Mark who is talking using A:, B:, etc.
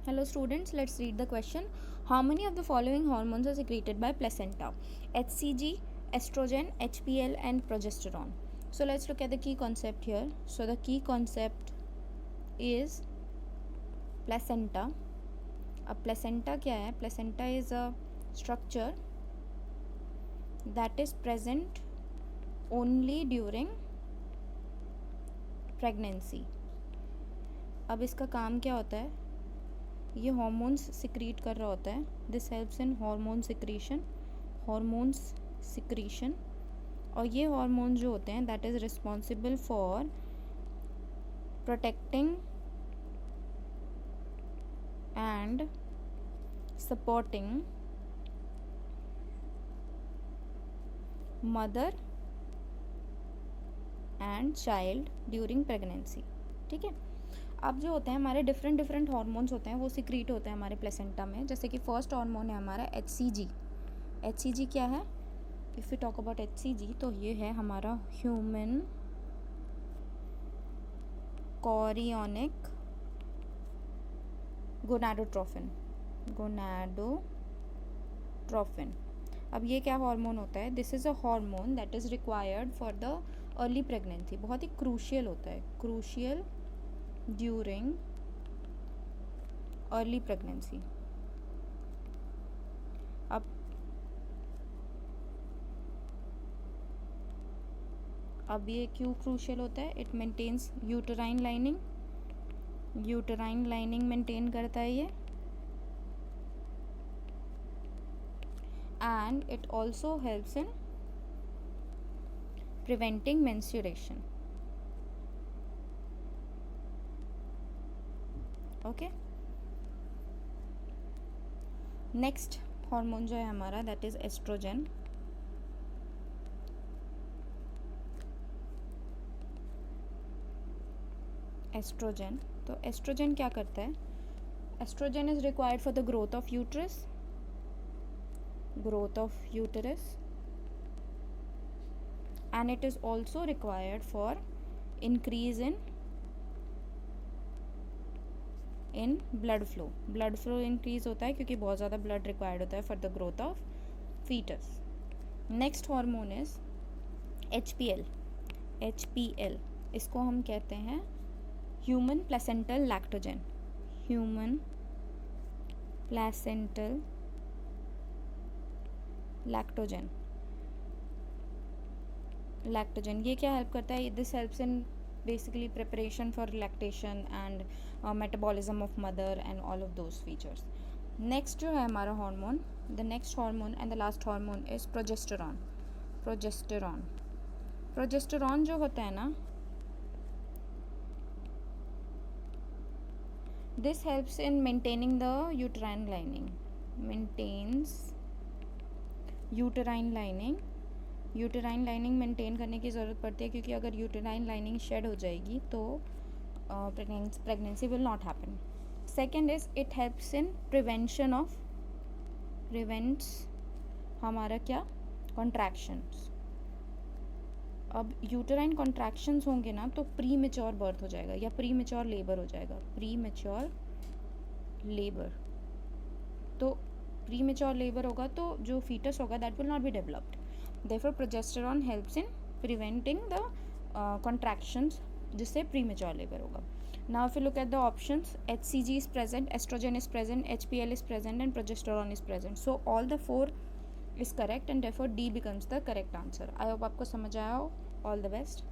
A: Hello students, let's read the question. How many of the following hormones are secreted by placenta? HCG, estrogen, HPL and progesterone. So let's look at the key concept here. So the key concept is placenta. अब placenta क्या है? Placenta is a structure that is present only during pregnancy. अब इसका काम क्या होता है? ये हॉर्मोन्स सिक्रीट कर रहा होता है. This helps in hormones secretion. और ये हॉर्मोन्स जो होते हैं that is responsible for protecting and supporting mother and child during pregnancy. ठीक है. अब जो होते हैं हमारे डिफरेंट हार्मोन्स होते हैं वो सिक्रीट होते हैं हमारे प्लेसेंटा में. जैसे कि फर्स्ट हार्मोन है हमारा HCG. HCG क्या है? If you talk about HCG तो ये है हमारा ह्यूमन कोरियोनिक गोनाडोट्रोफिन. अब ये क्या हार्मोन होता है? This is a hormone that is required for the early pregnancy. बहुत ही क्रूशियल होता है, क्रूशियल ड्यूरिंग अर्ली प्रेगनेंसी. अब ये क्यों क्रूशियल होता है? It maintains uterine lining maintain करता है ये. And it also helps in preventing menstruation. Okay. Next hormone जो है हमारा दैट इज एस्ट्रोजन. तो एस्ट्रोजन क्या करता है? Oestrogen is required for the growth of uterus and it is also required for increase in blood flow increase होता है क्योंकि बहुत ज़्यादा ब्लड रिक्वायर्ड होता है for the growth of foetus. Next hormone is HPL. इसको हम कहते हैं ह्यूमन प्लेसेंटल लैक्टोजन. ये क्या हेल्प करता है? This helps in basically preparation for lactation and metabolism of mother and all of those features. Next जो है हमारा hormone, the next hormone and the last hormone is progesterone जो होता है ना, this helps in maintaining the uterine lining. Uterine lining maintain करने की ज़रूरत पड़ती है क्योंकि अगर यूटराइन लाइनिंग शेड हो जाएगी तो pregnancy will not happen. Second is it helps in prevents हमारा क्या? कॉन्ट्रैक्शंस. अब यूटराइन कॉन्ट्रैक्शंस होंगे ना तो प्री मेच्योर बर्थ हो जाएगा या प्री मेच्योर लेबर हो जाएगा. तो प्री मेच्योर लेबर होगा तो जो फीटस होगा that will not be developed. Therefore, progesterone helps in preventing the contractions जिससे premature labor होगा. Now, if you look at the options, HCG is present, estrogen is present, HPL is present, and progesterone is present. So, all the four is correct, and therefore D becomes the correct answer. I hope आपको समझ आया हो. All the best.